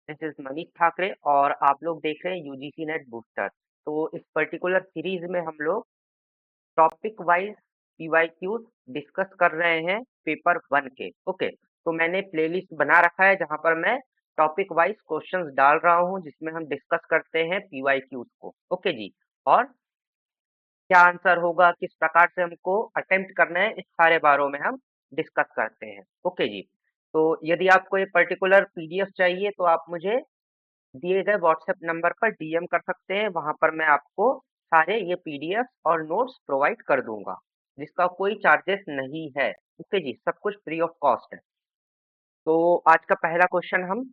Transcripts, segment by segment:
This is Manish Thackeray और आप लोग देख रहे हैं यूजीसी नेट बूस्टर। तो इस पर्टिकुलर सीरीज में हम लोग टॉपिक वाइज पीवाईक्यूज डिस्कस कर रहे हैं पेपर 1 के। ओके, तो मैंने प्लेलिस्ट बना रखा है जहां पर मैं टॉपिक वाइज क्वेश्चंस डाल रहा हूं जिसमें हम डिस्कस करते हैं पीवाईक्यूज को। ओके जी, और क्या आंसर होगा, किस प्रकार से हमको अटेम्प्ट करना है, इस सारे बारों में हम डिस्कस करते हैं। ओके जी, तो यदि आपको ये पर्टिकुलर पीडीएफ चाहिए तो आप मुझे दिए गए व्हाट्सएप नंबर पर डीएम कर सकते हैं। वहां पर मैं आपको सारे ये पीडीएफ और नोट्स प्रोवाइड कर दूंगा जिसका कोई चार्जेस नहीं है। ओके जी, सब कुछ फ्री ऑफ कॉस्ट है। तो आज का पहला क्वेश्चन हम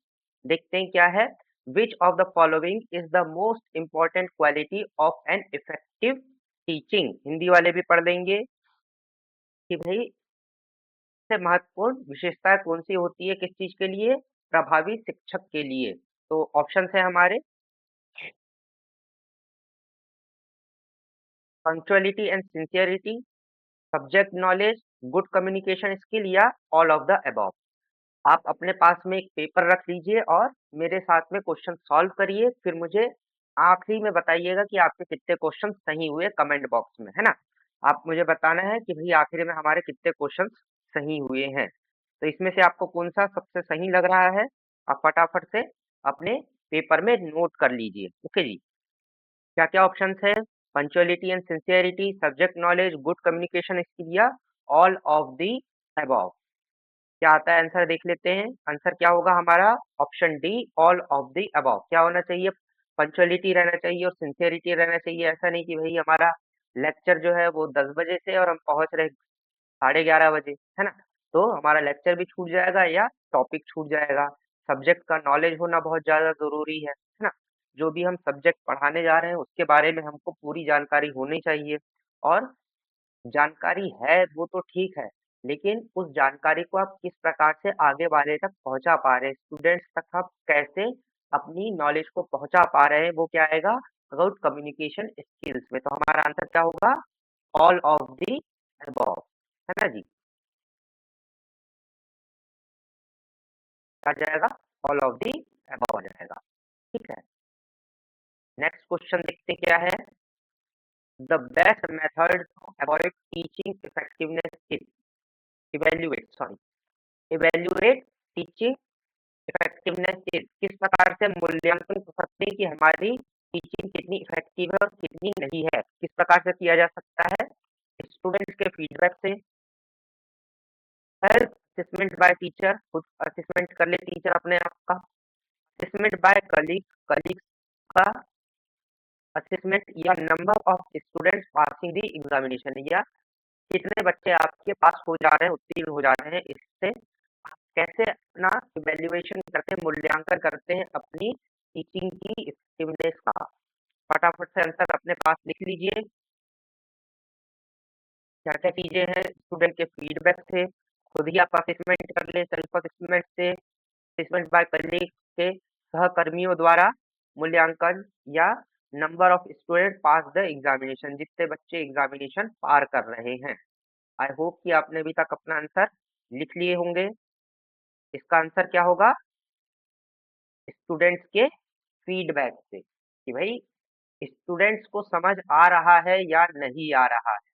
देखते हैं क्या है। Which of the following is the most important quality of an effective teaching. Hindi वाले भी पढ़ लेंगे कि भाई सबसे महत्वपूर्ण विशेषता कौन सी होती है, किस चीज के लिए, प्रभावी शिक्षक के लिए। तो ऑप्शन है हमारे punctuality and sincerity, subject knowledge, good communication skill या ऑल ऑफ द अबव। आप अपने पास में एक पेपर रख लीजिए और मेरे साथ में क्वेश्चन सॉल्व करिए, फिर मुझे आखिरी में बताइएगा कि आपके कितने क्वेश्चन सही हुए कमेंट बॉक्स में, है ना। आप मुझे बताना है कि भाई आखिरी में हमारे कितने क्वेश्चन सही हुए हैं। तो इसमें से आपको कौन सा सबसे सही लग रहा है, आप फटाफट से अपने पेपर में नोट कर लीजिए। ओके जी, क्या क्या ऑप्शन है, punctuality and sincerity, subject knowledge, good communication skill या ऑल ऑफ दी अबव। क्या आता है आंसर, देख लेते हैं। आंसर क्या होगा हमारा, option D, all of the above. क्या होना चाहिए, पंचुअलिटी रहना चाहिए और सिंसियरिटी रहना चाहिए। ऐसा नहीं कि भाई हमारा लेक्चर जो है वो 10 बजे से और हम पहुंच रहे 11:30 बजे, है ना। तो हमारा लेक्चर भी छूट जाएगा या टॉपिक छूट जाएगा। सब्जेक्ट का नॉलेज होना बहुत ज्यादा जरूरी है ना। जो भी हम सब्जेक्ट पढ़ाने जा रहे हैं उसके बारे में हमको पूरी जानकारी होनी चाहिए। और जानकारी है वो तो ठीक है, लेकिन उस जानकारी को आप किस प्रकार से आगे वाले तक पहुंचा पा रहे हैं, स्टूडेंट्स तक आप कैसे अपनी नॉलेज को पहुंचा पा रहे हैं, वो क्या आएगा, अबाउट कम्युनिकेशन स्किल्स में। तो हमारा आंसर क्या होगा, ऑल ऑफ दी अबव, है ना जी। आ जाएगा, ऑल ऑफ दी अबव आ जाएगा। ठीक है, नेक्स्ट क्वेश्चन देखते क्या है। The best method avoid teaching effectiveness is, evaluate sorry evaluate teaching effectiveness is. किस प्रकार से मूल्यांकन कर सकते हैं कि हमारी टीचिंग कितनी इफेक्टिव है और कितनी नहीं है, किस प्रकार से किया जा सकता है, स्टूडेंट्स के फीडबैक से, सेल्फ असेसमेंट बाय टीचर, खुद असेसमेंट कर ले टीचर अपने आप का, असेसमेंट बाय कलीग, कलीग्स का असेसमेंट, या number of students passing the examination, या कितने बच्चे आपके पास हो जा रहे हैं, उत्तीर्ण हो जा रहे हैं। इससे आप कैसे अपना इवेल्युएशन करते हैं, मूल्यांकन करते हैं अपनी टीचिंग की इफेक्टिवनेस का। फटाफट से आंसर अपने पास लिख लीजिए। क्या क्या चीजें हैं, स्टूडेंट के फीडबैक से, खुद ही आप असेसमेंट कर ले सेल्फ असेसमेंट से, असेसमेंट बाय कलीग से, सहकर्मियों द्वारा मूल्यांकन, या number of student pass the examination, जितने बच्चे एग्जामिनेशन पार कर रहे हैं। आई होप कि आपने अभी तक अपना आंसर लिख लिए होंगे। इसका आंसर क्या होगा, स्टूडेंट्स के फीडबैक से, कि भाई स्टूडेंट्स को समझ आ रहा है या नहीं आ रहा है।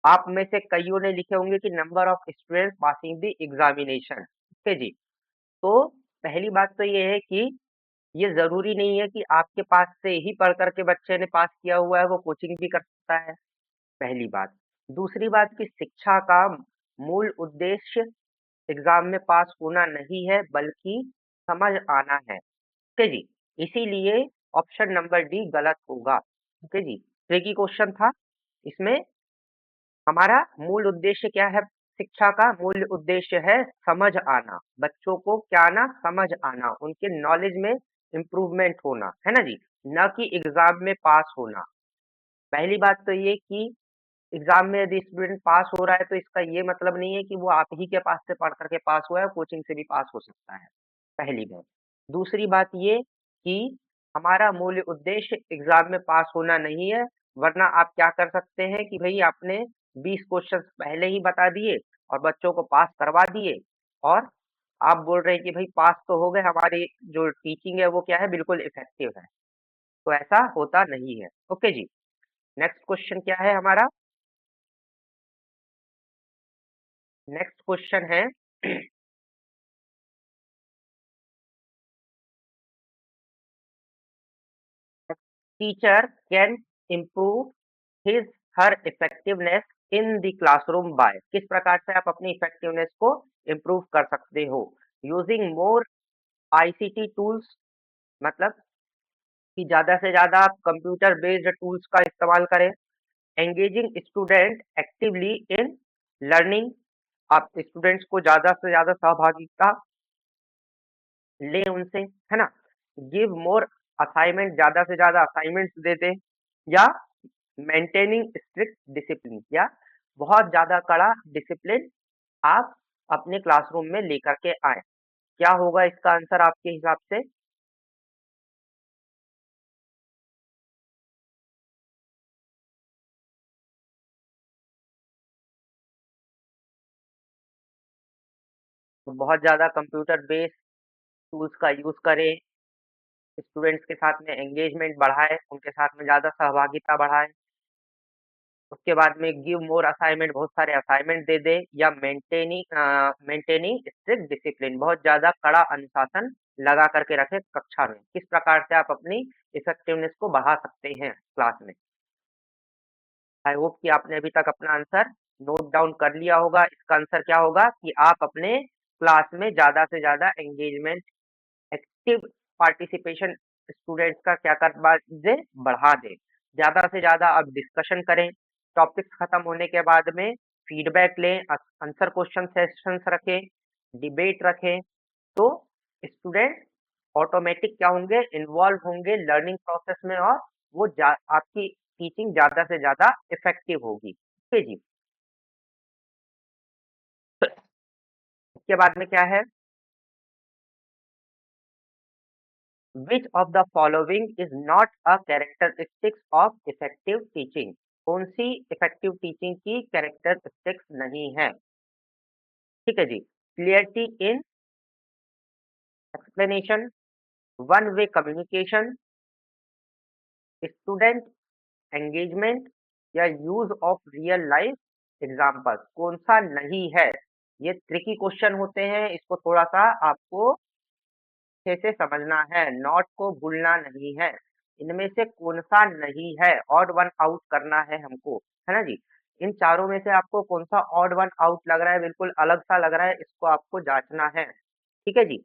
आप में से कईयों ने लिखे होंगे कि number of students passing the examination. ठीक है जी, तो पहली बात तो ये है कि ये जरूरी नहीं है कि आपके पास से ही पढ़ करके बच्चे ने पास किया हुआ है वो कोचिंग भी कर सकता है, पहली बात। दूसरी बात की शिक्षा का मूल उद्देश्य एग्जाम में पास होना नहीं है बल्कि समझ आना है। ओके जी, इसीलिए ऑप्शन नंबर डी गलत होगा। ओके जी, ट्रिकी क्वेश्चन था। इसमें हमारा मूल उद्देश्य क्या है, शिक्षा का मूल उद्देश्य है समझ आना, बच्चों को क्या आना, समझ आना, उनके नॉलेज में इम्प्रूवमेंट होना, है ना जी, न कि एग्जाम में पास होना। पहली बात तो ये कि एग्जाम में यदि स्टूडेंट पास हो रहा है तो इसका ये मतलब नहीं है कि वो आप ही के पास से पढ़ करके पास हुआ है, कोचिंग से भी पास हो सकता है, पहली बात। दूसरी बात ये कि हमारा मूल उद्देश्य एग्जाम में पास होना नहीं है, वरना आप क्या कर सकते हैं कि भाई आपने 20 क्वेश्चन पहले ही बता दिए और बच्चों को पास करवा दिए, और आप बोल रहे हैं कि भाई पास तो हो गए, हमारी जो टीचिंग है वो क्या है, बिल्कुल इफेक्टिव है। तो ऐसा होता नहीं है। ओके जी। नेक्स्ट क्वेश्चन क्या है हमारा? नेक्स्ट क्वेश्चन है teacher can improve his her effectiveness in the classroom by, किस प्रकार से आप अपनी इफेक्टिवनेस को इम्प्रूव कर सकते हो? यूजिंग मोर आईसीटी टूल्स, मतलब कि ज्यादा से ज्यादा आप कंप्यूटर बेस्ड टूल्स का इस्तेमाल करें। Engaging student actively in learning, आप स्टूडेंट्स को ज्यादा से ज्यादा सहभागिता लें उनसे, है ना। गिव मोर असाइनमेंट, ज्यादा से ज्यादा असाइनमेंट्स दे दें। या मेंटेनिंग स्ट्रिक्ट डिसिप्लिन, या बहुत ज्यादा कड़ा डिसिप्लिन आप अपने क्लासरूम में लेकर के आए। क्या होगा इसका आंसर आपके हिसाब से? तो बहुत ज्यादा कंप्यूटर बेस्ड टूल्स का यूज करें, स्टूडेंट्स के साथ में एंगेजमेंट बढ़ाए, उनके साथ में ज्यादा सहभागिता बढ़ाए। उसके बाद में गिव मोर असाइनमेंट, बहुत सारे असाइनमेंट दे दे। या मेंटेनिंग स्ट्रिक्ट डिसिप्लिन, बहुत ज्यादा कड़ा अनुशासन लगा करके रखे कक्षा में। किस प्रकार से आप अपनी इफेक्टिवनेस को बढ़ा सकते हैं क्लास में? आई होप कि आपने अभी तक अपना आंसर नोट डाउन कर लिया होगा। इसका आंसर क्या होगा कि आप अपने क्लास में ज्यादा से ज्यादा एंगेजमेंट, एक्टिव पार्टिसिपेशन स्टूडेंट्स का क्या कर दे, बढ़ा दे। ज्यादा से ज्यादा आप डिस्कशन करें, टॉपिक्स खत्म होने के बाद में फीडबैक लें, आंसर क्वेश्चन सेशंस रखें, डिबेट रखें। तो स्टूडेंट ऑटोमेटिक क्या होंगे, इन्वॉल्व होंगे लर्निंग प्रोसेस में, और वो आपकी टीचिंग ज्यादा से ज्यादा इफेक्टिव होगी। ठीक है जी। इसके बाद में क्या है? Which of the following is not a characteristics of effective teaching? कौन सी इफेक्टिव टीचिंग की कैरेक्टरिस्टिक्स नहीं है? ठीक है जी। Clarity in explanation, one way communication, student engagement, या use of real life example. कौन सा नहीं है? ये ट्रिकी क्वेश्चन होते हैं, इसको थोड़ा सा आपको अच्छे से समझना है, नोट को भूलना नहीं है। इनमें से कौन सा नहीं है, ऑड वन आउट करना है हमको, है ना जी। इन चारों में से आपको कौन सा ऑड वन आउट लग रहा है, बिल्कुल अलग सा लग रहा है, इसको आपको जांचना है। ठीक है जी।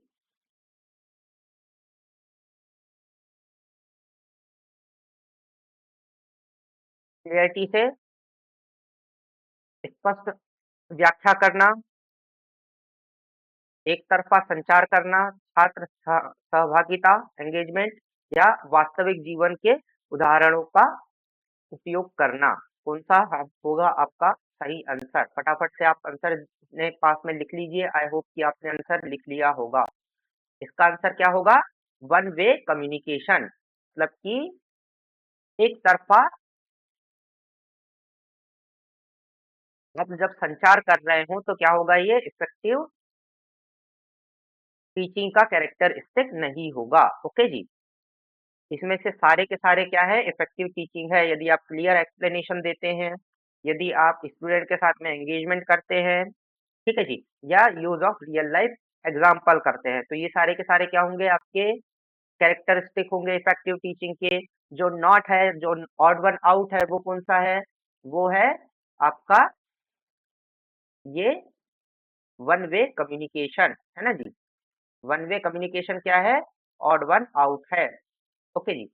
क्लियरिटी से स्पष्ट व्याख्या करना, एक तरफा संचार करना, छात्र सहभागिता एंगेजमेंट, या वास्तविक जीवन के उदाहरणों का उपयोग करना। कौन सा होगा आपका सही आंसर? फटाफट से आप आंसर अपने पास में लिख लीजिए। आई होप कि आपने आंसर लिख लिया होगा। इसका आंसर क्या होगा? वन वे कम्युनिकेशन, मतलब कि एक तरफा आप जब संचार कर रहे हो तो क्या होगा, ये इफेक्टिव टीचिंग का कैरेक्टरिस्टिक नहीं होगा। ओके जी। इसमें से सारे के सारे क्या है, इफेक्टिव टीचिंग है। यदि आप क्लियर एक्सप्लेनेशन देते हैं, यदि आप स्टूडेंट के साथ में एंगेजमेंट करते हैं, ठीक है जी, या use of real life example करते हैं, तो ये सारे के सारे क्या होंगे, आपके कैरेक्टरिस्टिक होंगे इफेक्टिव टीचिंग के। जो नॉट है, जो ऑड वन आउट है, वो कौन सा है? वो है आपका ये वन वे कम्युनिकेशन, है ना जी। वन वे कम्युनिकेशन क्या है? ऑड वन आउट है। ओके जी।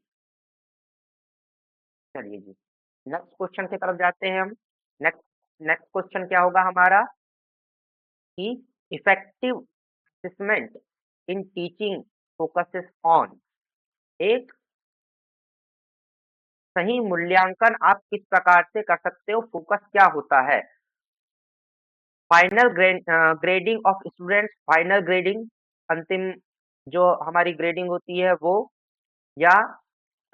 चलिए जी, नेक्स्ट क्वेश्चन की तरफ जाते हैं हम। नेक्स्ट नेक्स्ट क्वेश्चन क्या होगा हमारा कि effective assessment in teaching focuses on, एक सही मूल्यांकन आप किस प्रकार से कर सकते हो, फोकस क्या होता है? Final grading of students, final grading, अंतिम जो हमारी ग्रेडिंग होती है वो, या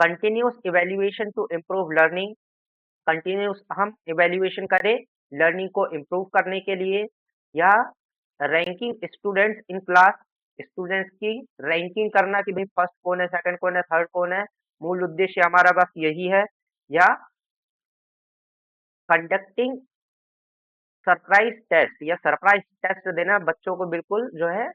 continuous evaluation to improve learning, continuous हम इवेल्युएशन करें लर्निंग को इम्प्रूव करने के लिए, या ranking students in class, students की रैंकिंग करना कि भाई फर्स्ट कौन है, सेकंड कौन है, थर्ड कौन है, मूल उद्देश्य हमारा बस यही है। या कंडक्टिंग सरप्राइज टेस्ट, या सरप्राइज टेस्ट देना बच्चों को, बिल्कुल जो है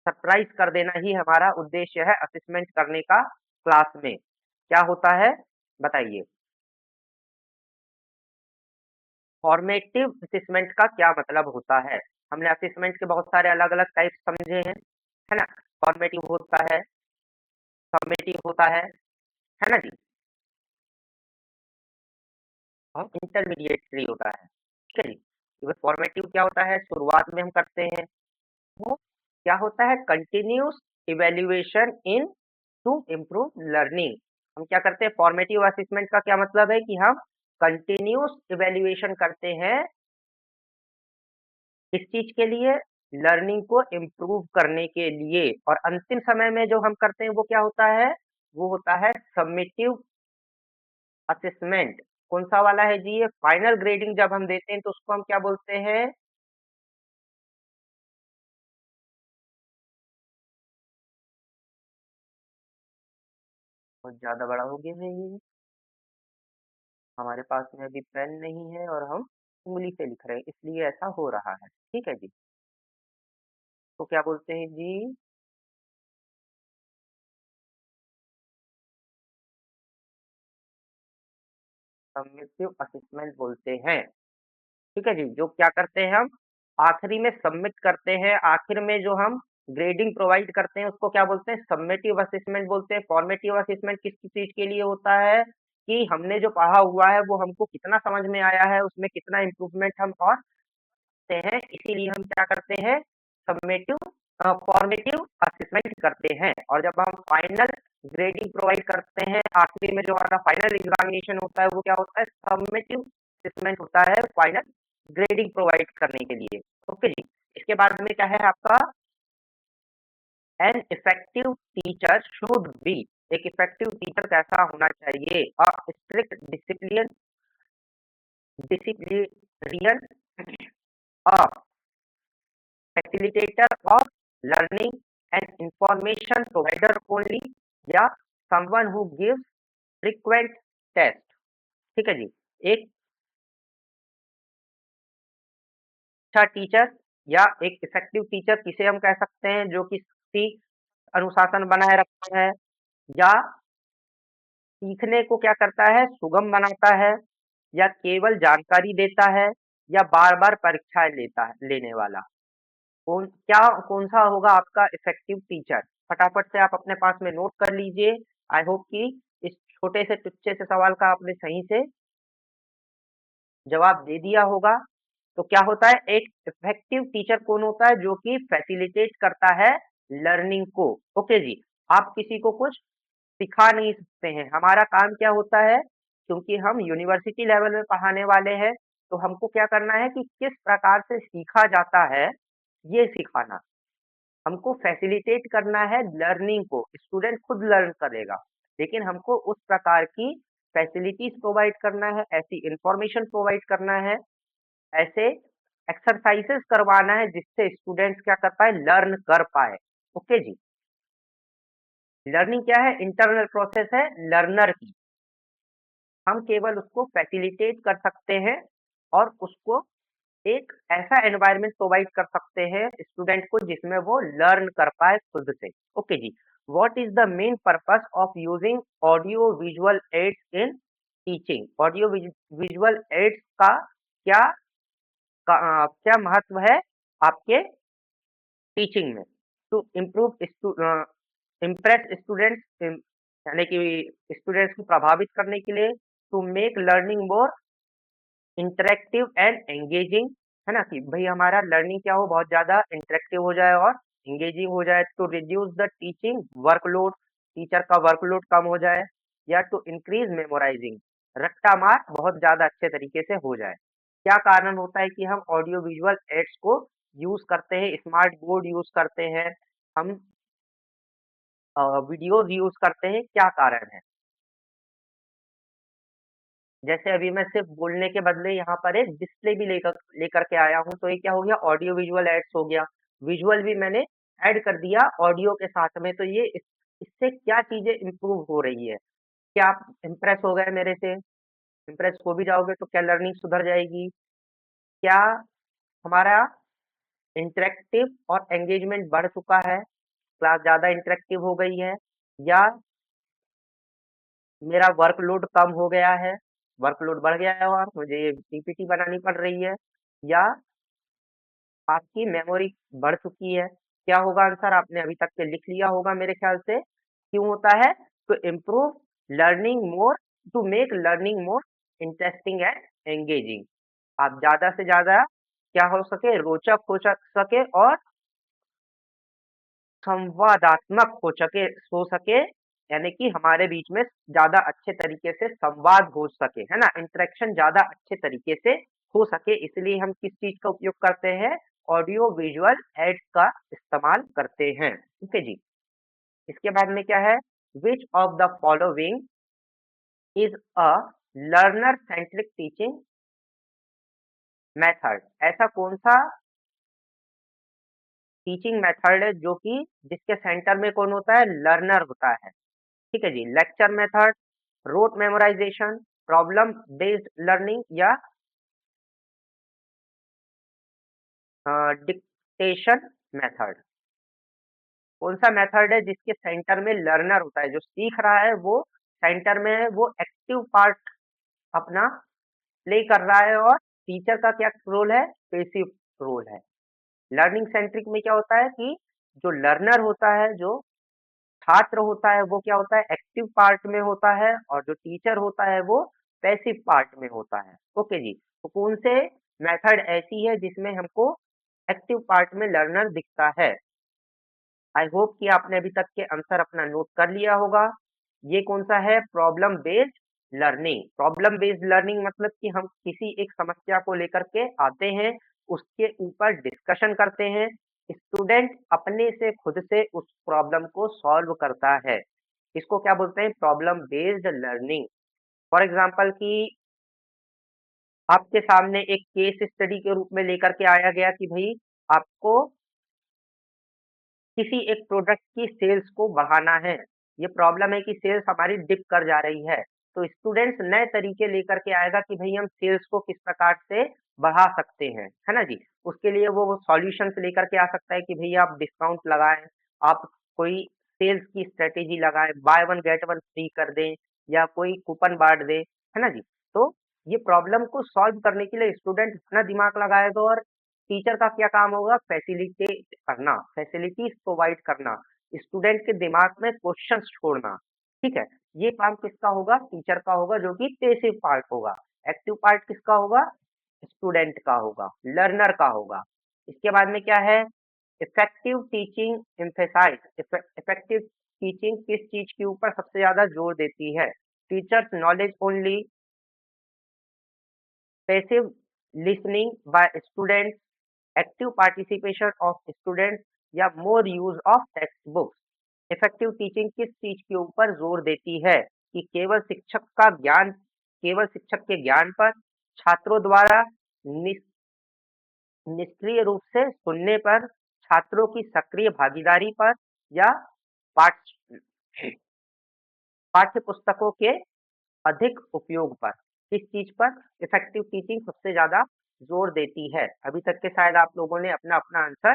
सरप्राइज कर देना ही हमारा उद्देश्य है असेसमेंट करने का क्लास में। क्या होता है बताइए। फॉर्मेटिव असेसमेंट का क्या मतलब होता है? हमने असेसमेंट के बहुत सारे अलग अलग टाइप समझे हैं, है ना। फॉर्मेटिव होता है, समेटिव होता है ना जी, और इंटरमीडिएटरी होता है, ठीक है जी। तो फॉर्मेटिव क्या होता है, शुरुआत में हम करते हैं, वो क्या होता है, continuous evaluation in to improve learning. हम क्या करते हैं, फॉर्मेटिव असेसमेंट का क्या मतलब है कि हम कंटिन्यूस इवेल्युएशन करते हैं किस चीज के लिए, लर्निंग को इम्प्रूव करने के लिए। और अंतिम समय में जो हम करते हैं वो क्या होता है, वो होता है समेटिव असेसमेंट। कौन सा वाला है जी, ये फाइनल ग्रेडिंग जब हम देते हैं तो उसको हम क्या बोलते हैं। बहुत ज्यादा बड़ा हो गया है ये, हमारे पास में अभी पेन नहीं है और हम उंगली से लिख रहे हैं इसलिए ऐसा हो रहा है, ठीक है जी। तो क्या बोलते हैं जी, समेटिव असेसमेंट बोलते हैं, ठीक है जी। जो क्या करते हैं हम आखिरी में सबमिट करते हैं, आखिर में जो हम ग्रेडिंग प्रोवाइड करते हैं उसको क्या बोलते हैं, समेटिव असेसमेंट बोलते हैं। फॉर्मेटिव असेसमेंट किस चीज के लिए होता है कि हमने जो पढ़ा हुआ है वो हमको कितना समझ में आया है, उसमें कितना इम्प्रूवमेंट हम और करते हैं, इसीलिए हम क्या करते हैं, समेटिव फॉर्मेटिव असेसमेंट करते हैं। और जब हम फाइनल ग्रेडिंग प्रोवाइड करते हैं, आखिरी में जो हमारा फाइनल एग्जामिनेशन होता है वो क्या होता है, समेटिव असेसमेंट होता है फाइनल ग्रेडिंग प्रोवाइड करने के लिए। ओके जी। इसके बाद में क्या है आपका, an effective teacher should be, एक इफेक्टिव टीचर कैसा होना चाहिए, a strict discipline, a facilitator of learning and information provider only, या someone who gives frequent test, ठीक है जी। एक अच्छा टीचर या एक इफेक्टिव टीचर किसे हम कह सकते हैं, जो कि अनुशासन बनाए रखता है, या सीखने को क्या करता है, सुगम बनाता है, या केवल जानकारी देता है, या बार बार परीक्षाएं लेता है लेने वाला। कौन सा होगा आपका इफेक्टिव टीचर? फटाफट से आप अपने पास में नोट कर लीजिए। आई होप कि इस छोटे से टुच्चे से सवाल का आपने सही से जवाब दे दिया होगा। तो क्या होता है, एक इफेक्टिव टीचर कौन होता है, जो कि फैसिलिटेट करता है लर्निंग को। ओके जी। आप किसी को कुछ सिखा नहीं सकते हैं, हमारा काम क्या होता है, क्योंकि हम यूनिवर्सिटी लेवल में पढ़ाने वाले हैं, तो हमको क्या करना है कि किस प्रकार से सीखा जाता है ये सिखाना, हमको फैसिलिटेट करना है लर्निंग को। स्टूडेंट खुद लर्न करेगा, लेकिन हमको उस प्रकार की फैसिलिटीज प्रोवाइड करना है, ऐसी इंफॉर्मेशन प्रोवाइड करना है, ऐसे एक्सरसाइजेस करवाना है जिससे स्टूडेंट्स क्या कर पाए, लर्न कर पाए। ओके जी। लर्निंग क्या है, इंटरनल प्रोसेस है लर्नर की, हम केवल उसको फैसिलिटेट कर सकते हैं और उसको एक ऐसा एनवायरनमेंट प्रोवाइड कर सकते हैं स्टूडेंट को जिसमें वो लर्न कर पाए खुद से। ओके जी। What is the main purpose of using audio visual aids in teaching? Audio visual aids का क्या क्या महत्व है आपके टीचिंग में? टू इम्प्रूव इम्प्रेस स्टूडेंट्स, यानी कि स्टूडेंट्स को प्रभावित करने के लिए, to make learning more interactive and engaging, है ना, कि भाई हमारा लर्निंग क्या हो, बहुत ज्यादा इंटरेक्टिव हो जाए और एंगेजिंग हो जाए। To reduce the teaching workload, teacher का वर्कलोड कम हो जाए। या टू इंक्रीज मेमोराइजिंग, रट्टा मार बहुत ज्यादा अच्छे तरीके से हो जाए। क्या कारण होता है कि हम ऑडियो विजुअल एड्स को यूज करते हैं, स्मार्ट बोर्ड यूज करते हैं, हम वीडियोज यूज करते हैं, क्या कारण है? जैसे अभी मैं सिर्फ बोलने के बदले यहाँ पर एक डिस्प्ले भी लेकर लेकर के आया हूँ, तो ये क्या हो गया, ऑडियो विजुअल एड्स हो गया। विजुअल भी मैंने ऐड कर दिया ऑडियो के साथ में। तो ये इससे क्या चीजें इम्प्रूव हो रही है? क्या आप इम्प्रेस हो गए मेरे से? इम्प्रेस हो भी जाओगे तो क्या लर्निंग सुधर जाएगी? क्या हमारा इंटरेक्टिव और एंगेजमेंट बढ़ चुका है, क्लास ज्यादा इंटरेक्टिव हो गई है, या मेरा वर्कलोड कम हो गया है, वर्कलोड बढ़ गया है और मुझे पीपीटी बनानी पड़ रही है, या आपकी मेमोरी बढ़ चुकी है? क्या होगा आंसर? आपने अभी तक के लिख लिया होगा मेरे ख्याल से। क्यों होता है? To improve learning more, to make learning more interesting and engaging. आप ज्यादा से ज्यादा क्या हो सके, रोचक सके और संवादात्मक हो सके, यानी कि हमारे बीच में ज्यादा अच्छे तरीके से संवाद हो सके, है ना, इंटरेक्शन ज्यादा अच्छे तरीके से हो सके। इसलिए हम किस चीज का उपयोग करते हैं? ऑडियो विजुअल एड्स का इस्तेमाल करते हैं। ठीक है जी। इसके बाद में क्या है? Which of the following is a learner centric teaching method? ऐसा कौन सा टीचिंग मेथड है जो कि जिसके सेंटर में कौन होता है? लर्नर होता है। ठीक है जी। Lecture method, rote memorisation, problem based learning, या डिक्टेशन मेथड? कौन सा मेथड है जिसके सेंटर में लर्नर होता है, जो सीख रहा है वो सेंटर में है, वो एक्टिव पार्ट अपना प्ले कर रहा है, और टीचर का क्या रोल है? पेसिव रोल है। लर्निंग सेंट्रिक में क्या होता है कि जो लर्नर होता है, जो छात्र होता है, वो क्या होता है? एक्टिव पार्ट में होता है, और जो टीचर होता है वो पैसिव पार्ट में होता है। ओके जी। तो कौन से मेथड ऐसी है जिसमें हमको एक्टिव पार्ट में लर्नर दिखता है? आई होप कि आपने अभी तक के आंसर अपना नोट कर लिया होगा। ये कौन सा है? Problem based learning. Problem based learning मतलब कि हम किसी एक समस्या को लेकर के आते हैं, उसके ऊपर डिस्कशन करते हैं, स्टूडेंट अपने से खुद से उस प्रॉब्लम को सॉल्व करता है। इसको क्या बोलते हैं? Problem based learning. For example कि आपके सामने एक केस स्टडी के रूप में लेकर के आया गया कि भाई आपको किसी एक प्रोडक्ट की सेल्स को बढ़ाना है। ये प्रॉब्लम है कि सेल्स हमारी डिप कर जा रही है। तो स्टूडेंट्स नए तरीके लेकर के आएगा कि भाई हम सेल्स को किस प्रकार से बढ़ा सकते हैं, है ना जी। उसके लिए वो सॉल्यूशंस लेकर के आ सकता है कि भैया आप डिस्काउंट लगाएं, आप कोई सेल्स की स्ट्रेटेजी लगाएं, by one get one free कर दें, या कोई कूपन बांट दे, है ना जी। तो ये प्रॉब्लम को सॉल्व करने के लिए स्टूडेंट अपना दिमाग लगाएगा, और टीचर का क्या काम होगा? फैसिलिटेट करना, फैसिलिटीज प्रोवाइड करना, स्टूडेंट के दिमाग में क्वेश्चंस छोड़ना। ठीक है। ये काम किसका होगा? टीचर का होगा, जो कि पैसिव पार्ट होगा। एक्टिव पार्ट किसका होगा? स्टूडेंट का होगा, लर्नर का होगा। इसके बाद में क्या है? Effective teaching emphasise. Effective teaching किस चीज के ऊपर सबसे ज्यादा जोर देती है? Teacher's knowledge only, passive listening by student, active participation of students, या more use of text books? Effective teaching किस चीज के ऊपर जोर देती है? कि केवल शिक्षक के ज्ञान पर, छात्रों द्वारा निष्क्रिय रूप से सुनने पर, छात्रों की सक्रिय भागीदारी पर, या पाठ्य पाठ्य पुस्तकों के अधिक उपयोग पर? किस चीज पर इफेक्टिव टीचिंग सबसे ज्यादा जोर देती है? अभी तक के शायद आप लोगों ने अपना अपना आंसर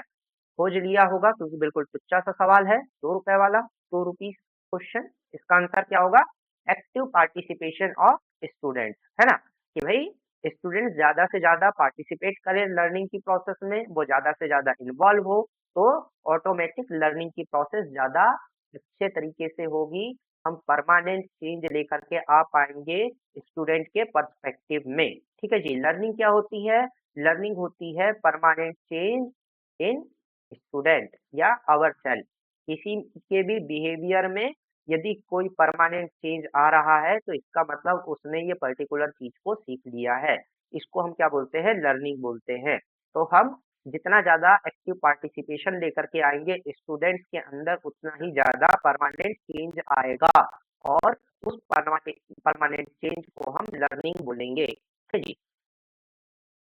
खोज लिया होगा, क्योंकि बिल्कुल तुच्चा सा सवाल है, 2 रुपए वाला, 2 रुपीज क्वेश्चन। इसका आंसर क्या होगा? एक्टिव पार्टिसिपेशन ऑफ स्टूडेंट, है ना, कि भाई स्टूडेंट ज्यादा से ज्यादा पार्टिसिपेट करें लर्निंग की प्रोसेस में, वो ज्यादा से ज्यादा इन्वॉल्व हो, तो ऑटोमेटिक लर्निंग की प्रोसेस ज्यादा अच्छे तरीके से होगी। हम परमानेंट चेंज लेकर के आ पाएंगे स्टूडेंट के पर्सपेक्टिव में। ठीक है जी। लर्निंग क्या होती है? लर्निंग होती है परमानेंट चेंज इन स्टूडेंट या अवर सेल्फ। किसी के भी बिहेवियर में यदि कोई परमानेंट चेंज आ रहा है, तो इसका मतलब उसने ये पर्टिकुलर चीज को सीख लिया है। इसको हम क्या बोलते हैं? लर्निंग बोलते हैं। तो हम जितना ज्यादा एक्टिव पार्टिसिपेशन लेकर के आएंगे स्टूडेंट्स के अंदर, उतना ही ज्यादा परमानेंट चेंज आएगा, और उस परमानेंट चेंज को हम लर्निंग बोलेंगे। ठीक है जी।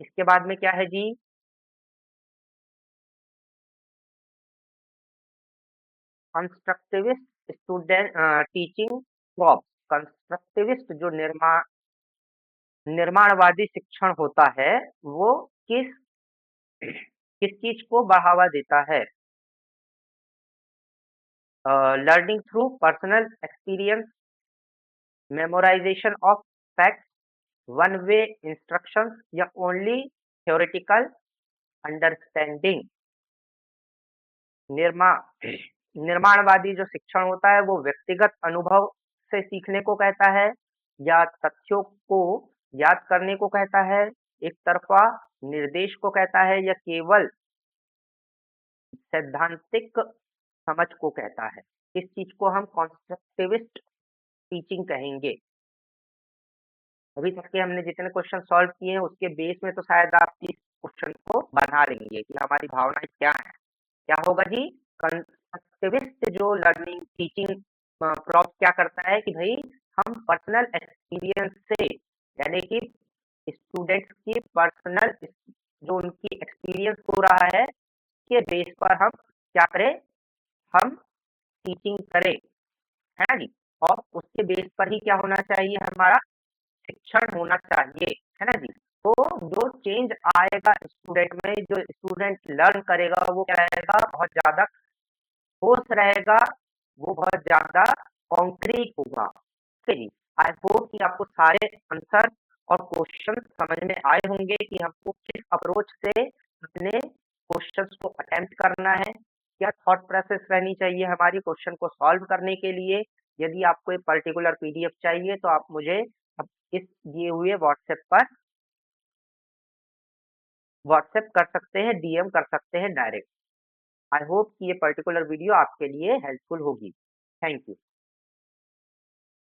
इसके बाद में क्या है जी? Constructivist student teaching prop. Constructivist जो निर्माणवादी शिक्षण होता है, वो किस किस चीज को बढ़ावा देता है? Learning through personal experience, memorisation of facts, one way instructions या ओनली थ्योरेटिकल अंडरस्टैंडिंग। निर्मा निर्माणवादी जो शिक्षण होता है वो व्यक्तिगत अनुभव से सीखने को कहता है, या तथ्यों को याद करने को कहता है, एक तरफा निर्देश को कहता है, या केवल सैद्धांतिक समझ को कहता है? इस चीज को हम कॉन्स्ट्रक्टिविस्ट टीचिंग कहेंगे। अभी तक के हमने जितने क्वेश्चन सॉल्व किए हैं उसके बेस में तो शायद आप इस क्वेश्चन को बना लेंगे कि हमारी भावनाएं क्या है। क्या होगा जी? कंस्ट्रक्टिविस्ट जो लर्निंग टीचिंग प्रॉप क्या करता है कि भाई हम पर्सनल एक्सपीरियंस से, यानी कि स्टूडेंट्स की पर्सनल जो उनकी एक्सपीरियंस हो रहा है के बेस पर हम क्या करें, हम टीचिंग करें, है ना जी। और उसके बेस पर ही क्या होना चाहिए, हमारा शिक्षण होना चाहिए, है ना जी। तो जो चेंज आएगा स्टूडेंट में, जो स्टूडेंट लर्न करेगा वो क्या रहेगा, बहुत ज्यादा ठोस रहेगा, वो बहुत ज्यादा कॉन्क्रीट होगा। ठीक है जी। आई होप कि आपको सारे आंसर और क्वेश्चन समझ में आए होंगे कि हमको किस अप्रोच से अपने क्वेश्चंस को अटेम्प्ट करना है, क्या थॉट प्रोसेस रहनी चाहिए हमारी क्वेश्चन को सॉल्व करने के लिए। यदि आपको एक पर्टिकुलर पीडीएफ चाहिए तो आप मुझे इस दिए हुए व्हाट्सएप कर सकते हैं, डीएम कर सकते हैं डायरेक्ट। आई होप कि ये पर्टिकुलर वीडियो आपके लिए हेल्पफुल होगी। Thank you.